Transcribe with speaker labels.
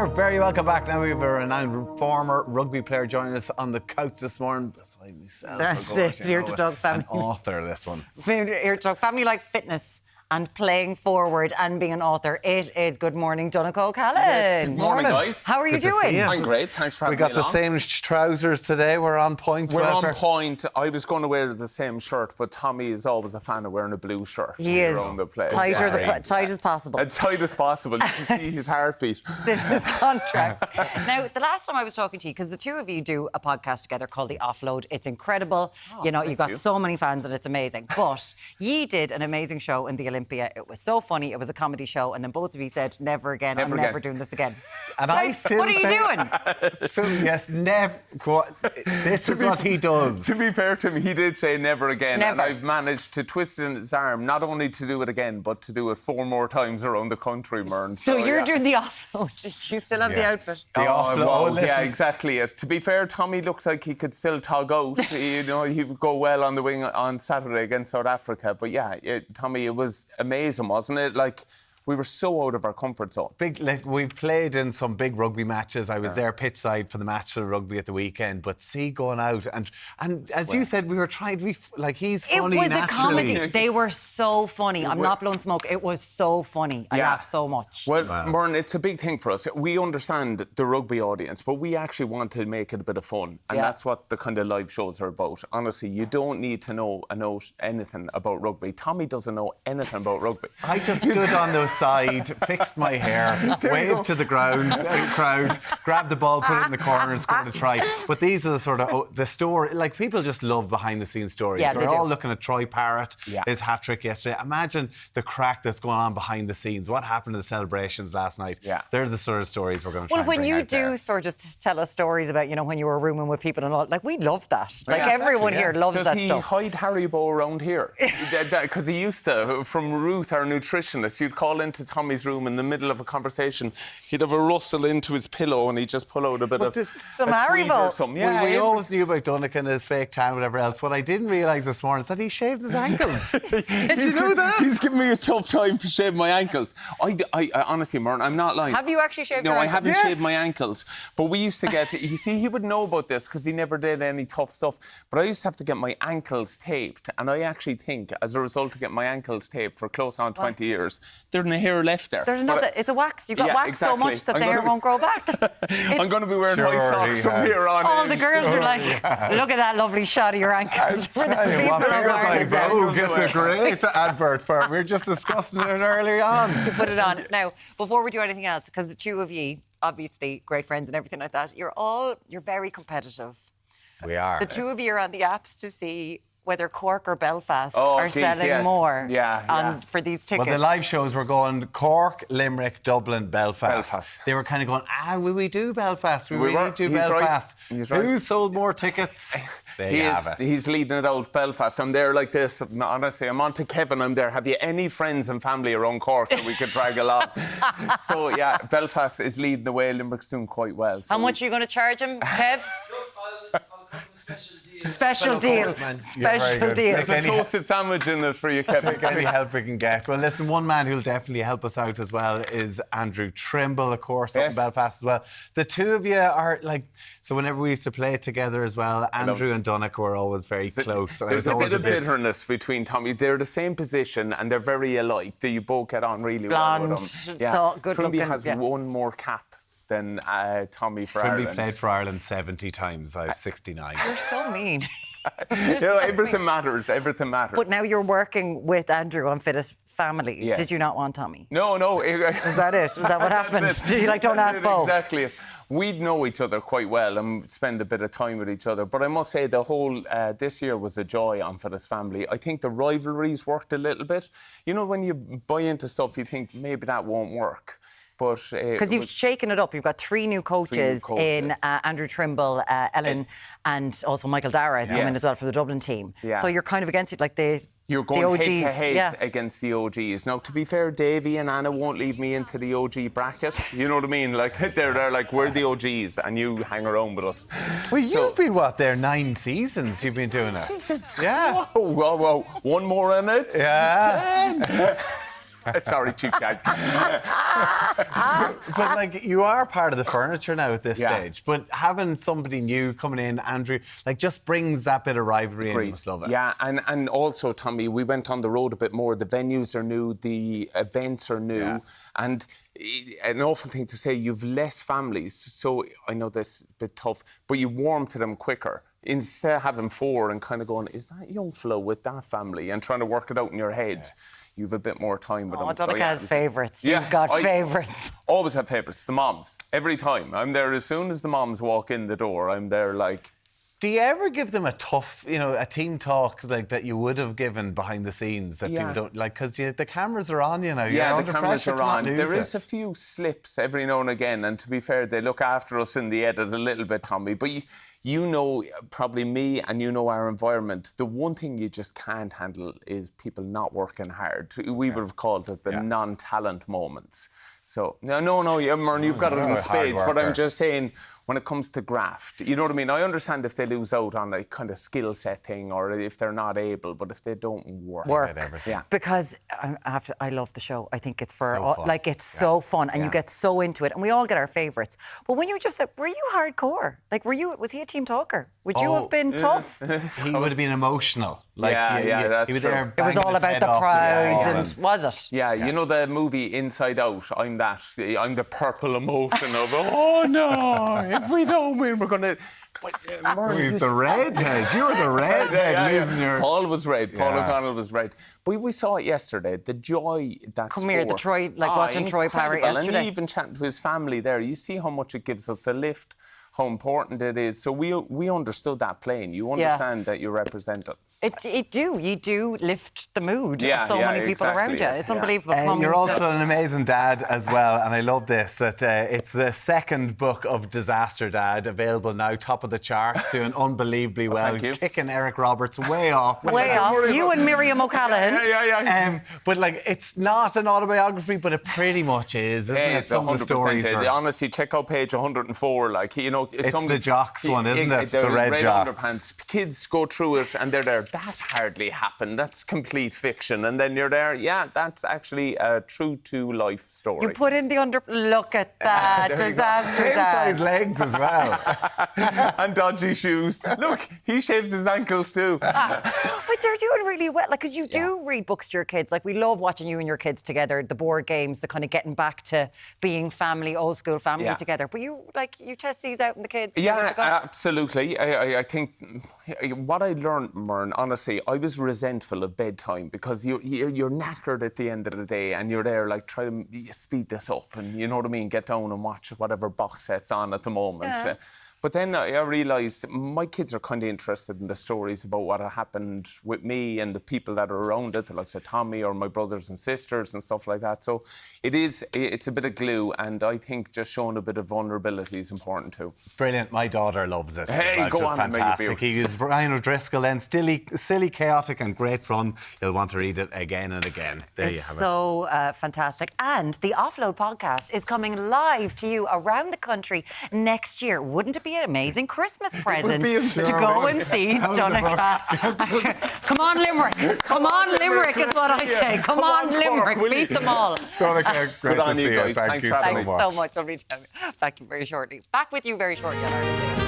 Speaker 1: You're very welcome back. Now we have a renowned former rugby player joining us on the couch this morning beside myself.
Speaker 2: That's
Speaker 1: of course,
Speaker 2: it. Here to talk family.
Speaker 1: An author, this one.
Speaker 2: Here to talk family like fitness and playing forward and being an author. It is Good Morning, Donncha O'Callaghan.
Speaker 3: Yes, good morning, guys.
Speaker 2: How are you
Speaker 1: Good to
Speaker 2: doing?
Speaker 1: see you.
Speaker 3: I'm great, thanks for having
Speaker 1: We got
Speaker 3: me
Speaker 1: the
Speaker 3: along.
Speaker 1: same trousers today. We're on point.
Speaker 3: We're on point. I was going to wear the same shirt, but Tommy is always a fan of wearing a blue shirt.
Speaker 2: He is
Speaker 3: around the place.
Speaker 2: tight as possible.
Speaker 3: As tight as possible. You can see his heartbeat.
Speaker 2: In his contract. Now, the last time I was talking to you, because the two of you do a podcast together called The Offload. It's incredible. You've got so many fans and it's amazing. But ye did an amazing show in the Olympia. It was so funny. It was a comedy show. And then both of you said, never again. I'm never doing this again.
Speaker 1: And
Speaker 2: Guys,
Speaker 1: I still
Speaker 2: what are you doing?
Speaker 1: So, yes, never. This is what he does.
Speaker 3: To be fair to him, he did say never again.
Speaker 2: Never.
Speaker 3: And I've managed to twist in his arm, not only to do it again, but to do it 4 more times around the country, Mern.
Speaker 2: So you're doing the offload. Do you still have the outfit?
Speaker 1: The offload.
Speaker 3: Well,
Speaker 1: Listen.
Speaker 3: yeah, exactly. To be fair, Tommy looks like he could still tug out. He would go well on the wing on Saturday against South Africa. But yeah, Tommy, it was amazing, wasn't it? Like, we were so out of our comfort zone.
Speaker 1: We've played in some big rugby matches. I was there pitch side for the match of rugby at the weekend. But see, going out and as you said, we were trying to be he's funny.
Speaker 2: It was
Speaker 1: naturally.
Speaker 2: a comedy. They were so funny. I'm not blowing smoke. It was so funny. I laughed so much.
Speaker 3: Well, Mern, it's a big thing for us. We understand the rugby audience, but we actually want to make it a bit of fun. And that's what the kind of live shows are about. Honestly, you don't need to know anything about rugby. Tommy doesn't know anything about rugby.
Speaker 1: I just stood on the side, fixed my hair, waved to the crowd, grabbed the ball, put it in the corner and scored a try. But these are the sort of the story, like people just love behind the scenes stories.
Speaker 2: Yeah,
Speaker 1: We're all looking at Troy Parrott, his hat-trick yesterday. Imagine the crack that's going on behind the scenes. What happened at the celebrations last night? Yeah. They're the sort of stories we're going to try and bring
Speaker 2: when you
Speaker 1: out there.
Speaker 2: do sort of tell us stories about, when you were rooming with people and all, like, we love that. Like, everyone here loves that stuff.
Speaker 3: Does he hide Haribo around here? Because he used to, from Ruth, our nutritionist, you'd call into Tommy's room in the middle of a conversation, he'd have a rustle into his pillow and he'd just pull out a bit of
Speaker 2: some Haribo
Speaker 3: or something. Yeah,
Speaker 1: we always knew about Donncha and his fake tan, whatever else. What I didn't realise this morning is that he shaved his ankles. Did you know that?
Speaker 3: He's giving me a tough time for shaving my ankles. I honestly, Mern, I'm not lying.
Speaker 2: Have you actually shaved
Speaker 3: No,
Speaker 2: your
Speaker 3: I
Speaker 2: ankles?
Speaker 3: haven't shaved my ankles. But we used to get, you see, he would know about this because he never did any tough stuff. But I used to have to get my ankles taped. And I actually think, as a result of getting my ankles taped for close on 20 years, there's no hair left there.
Speaker 2: There's nothing. It's a wax. You got waxed so much that the hair won't grow back.
Speaker 3: I'm going to be wearing high socks from here on.
Speaker 2: All the girls are like, look at that lovely shot of your ankles. For the people of Ireland.
Speaker 1: Vogue gets a great advert for it. We were just discussing it earlier on.
Speaker 2: You put it on. Now, before we do anything else, because the two of you, obviously great friends and everything like that, you're very competitive.
Speaker 1: We are.
Speaker 2: The two of you are on the apps to see whether Cork or Belfast are selling more for these tickets.
Speaker 1: Well, the live shows were going Cork, Limerick, Dublin, Belfast. They were kind of going, will we do Belfast? We really do Belfast.
Speaker 3: Right. He's right.
Speaker 1: Who sold more tickets?
Speaker 3: He's leading it out, Belfast. I'm there like this. Honestly, I'm on to Kevin. I'm there. Have you any friends and family around Cork that we could drag along? So, yeah, Belfast is leading the way. Limerick's doing quite well. So
Speaker 2: how much are you going to charge him, Kev? I'll come with special deal. Special deal.
Speaker 3: There's a toasted sandwich in it for you, Kevin.
Speaker 1: Take any help we can get. Well, listen, one man who'll definitely help us out as well is Andrew Trimble, of course, up in Belfast as well. The two of you are like, so whenever we used to play together as well, Andrew and Donncha were always very close.
Speaker 3: There's a bit of bitterness between Tommy. They're the same position and they're very alike. You both get on really well with them.
Speaker 2: Yeah. Good
Speaker 3: Trimble
Speaker 2: looking,
Speaker 3: has one more cap than Tommy for
Speaker 1: Trimble
Speaker 3: Ireland.
Speaker 1: played for Ireland 70 times. I have 69.
Speaker 2: You're so mean.
Speaker 3: Everything matters. Everything matters.
Speaker 2: But now you're working with Andrew on Fittest Families.
Speaker 3: Yes.
Speaker 2: Did you not want Tommy?
Speaker 3: No.
Speaker 2: Is that it? Was that what happened? Did you don't ask Bo?
Speaker 3: Exactly. We'd know each other quite well and spend a bit of time with each other. But I must say the whole this year was a joy on Fittest Family. I think the rivalries worked a little bit. You know, when you buy into stuff, you think maybe that won't work. Because
Speaker 2: you've shaken it up. You've got 3 new coaches in Andrew Trimble, Ellen, and also Michael Dara has come in as well for the Dublin team. Yeah. So you're kind of against it, like
Speaker 3: you're going head-to-head
Speaker 2: OGs,
Speaker 3: against the OGs. Now, to be fair, Davey and Anna won't leave me into the OG bracket. You know what I mean? Like, they're like, we're the OGs, and you hang around with us.
Speaker 1: Well, you've been, there 9 seasons you've been doing it?
Speaker 3: Seasons?
Speaker 1: Yeah.
Speaker 3: Whoa. One more in it?
Speaker 1: Yeah.
Speaker 3: 10. Sorry, cheap jag.
Speaker 1: But like, you are part of the furniture now at this
Speaker 3: Yeah.
Speaker 1: stage. But having somebody new coming in, Andrew, like, just brings that bit of rivalry in. You must love it.
Speaker 3: Yeah, and also, Tommy, we went on the road a bit more. The venues are new, the events are new,
Speaker 1: Yeah.
Speaker 3: and an awful thing to say, you've less families. So I know this is a bit tough, but you warm to them quicker. Instead of having 4 and kind of going, is that young fellow with that family? And trying to work it out in your head. You've a bit more time with them.
Speaker 2: Donncha has favourites.
Speaker 3: Yeah,
Speaker 2: You've got favourites.
Speaker 3: Always have favourites. The moms. Every time. I'm there as soon as the moms walk in the door. I'm there like...
Speaker 1: Do you ever give them a tough, a team talk like that you would have given behind the scenes that people don't like? Because the cameras are on you now.
Speaker 3: Yeah,
Speaker 1: You're
Speaker 3: the
Speaker 1: under
Speaker 3: cameras
Speaker 1: pressure
Speaker 3: are
Speaker 1: to not
Speaker 3: on.
Speaker 1: lose
Speaker 3: There
Speaker 1: it.
Speaker 3: is a few slips every now and again, and to be fair, they look after us in the edit a little bit, Tommy. But you know, probably me, and you know our environment. The one thing you just can't handle is people not working hard. We would have called it the non-talent moments. So no, Mern, you've got it in spades. But I'm just saying, when it comes to graft, you know what I mean? I understand if they lose out on a kind of skill set thing, or if they're not able, but if they don't work.
Speaker 1: Yeah.
Speaker 2: Because I love the show. I think it's for
Speaker 1: So fun.
Speaker 2: like, it's so fun, and you get so into it, and we all get our favourites. But when you just said, were you hardcore? Like, was he a team talker? Would you have been tough?
Speaker 1: He would have been emotional. Like,
Speaker 3: that's
Speaker 1: he was
Speaker 3: true.
Speaker 1: there
Speaker 2: It was
Speaker 1: banging
Speaker 2: all
Speaker 1: his
Speaker 2: about
Speaker 1: head
Speaker 2: the
Speaker 1: off
Speaker 2: crowd,
Speaker 1: wall
Speaker 2: and was it?
Speaker 3: Yeah, you know the movie Inside Out? I'm that. I'm the purple emotion of, oh no, if we don't win, we're going to...
Speaker 1: He's the redhead. You were the redhead losing your...
Speaker 3: Paul was red. Paul O'Connell was red. But we saw it yesterday. The joy that
Speaker 2: Come here, the
Speaker 3: sports-
Speaker 2: Troy, like watching Troy Parrott
Speaker 3: incredible.
Speaker 2: yesterday.
Speaker 3: And even chatting to his family there, you see how much it gives us a lift, how important it is. So we understood that playing. You understand that you represent it.
Speaker 2: You do lift the mood of so
Speaker 3: yeah,
Speaker 2: many people
Speaker 3: exactly,
Speaker 2: around you. It's unbelievable.
Speaker 1: You're also an amazing dad as well, and I love this, that it's the second book of Disaster Dad, available now, top of the charts, doing unbelievably well,
Speaker 3: thank you.
Speaker 1: kicking Eric Roberts way off.
Speaker 2: Way off. You and Miriam O'Callaghan.
Speaker 3: Yeah.
Speaker 1: But like, it's not an autobiography, but it pretty much is, isn't it? Some of the stories are...
Speaker 3: Honestly, check out page 104. Like, you know,
Speaker 1: It's the Jocks one, isn't it? The red Jocks.
Speaker 3: Underpants. Kids go through it and they're there. That hardly happened. That's complete fiction. And then you're there. Yeah, that's actually a true to life story.
Speaker 2: You put in the Look at that. Disaster
Speaker 1: Same
Speaker 2: Dad.
Speaker 1: size legs as well.
Speaker 3: And dodgy shoes. Look, he shaves his ankles too.
Speaker 2: But they're doing really well, like, because you do read books to your kids. Like, we love watching you and your kids together, the board games, the kind of getting back to being family, old school family together. But you test these out in the kids.
Speaker 3: Yeah, absolutely. I think what I learned, Mern, honestly, I was resentful of bedtime because you're knackered at the end of the day, and you're there like, try to speed this up, and you know what I mean, get down and watch whatever box set's on at the moment.
Speaker 2: Yeah.
Speaker 3: But then I realised my kids are kind of interested in the stories about what had happened with me and the people that are around it, like Tommy or my brothers and sisters and stuff like that. So it's a bit of glue, and I think just showing a bit of vulnerability is important too.
Speaker 1: Brilliant. My daughter loves it.
Speaker 3: Hey,
Speaker 1: as well.
Speaker 3: go
Speaker 1: Just
Speaker 3: on, Maybe
Speaker 1: fantastic. He is Brian O'Driscoll, then silly, chaotic, and great fun. You'll want to read it again and again. There you have it.
Speaker 2: So fantastic. And the Offload podcast is coming live to you around the country next year. Wouldn't it be an amazing Christmas present to go and see Donncha? Come on, Limerick. Come on, Limerick is what I say. Come on, Limerick. Beat them all.
Speaker 1: Donncha, great
Speaker 3: Good on
Speaker 1: to
Speaker 3: you
Speaker 1: see
Speaker 3: guys.
Speaker 1: you. Thank
Speaker 3: Thanks
Speaker 1: you
Speaker 3: for having
Speaker 1: so
Speaker 3: me.
Speaker 1: much.
Speaker 2: Thanks so much. I'll be back very shortly. Back with you very shortly on our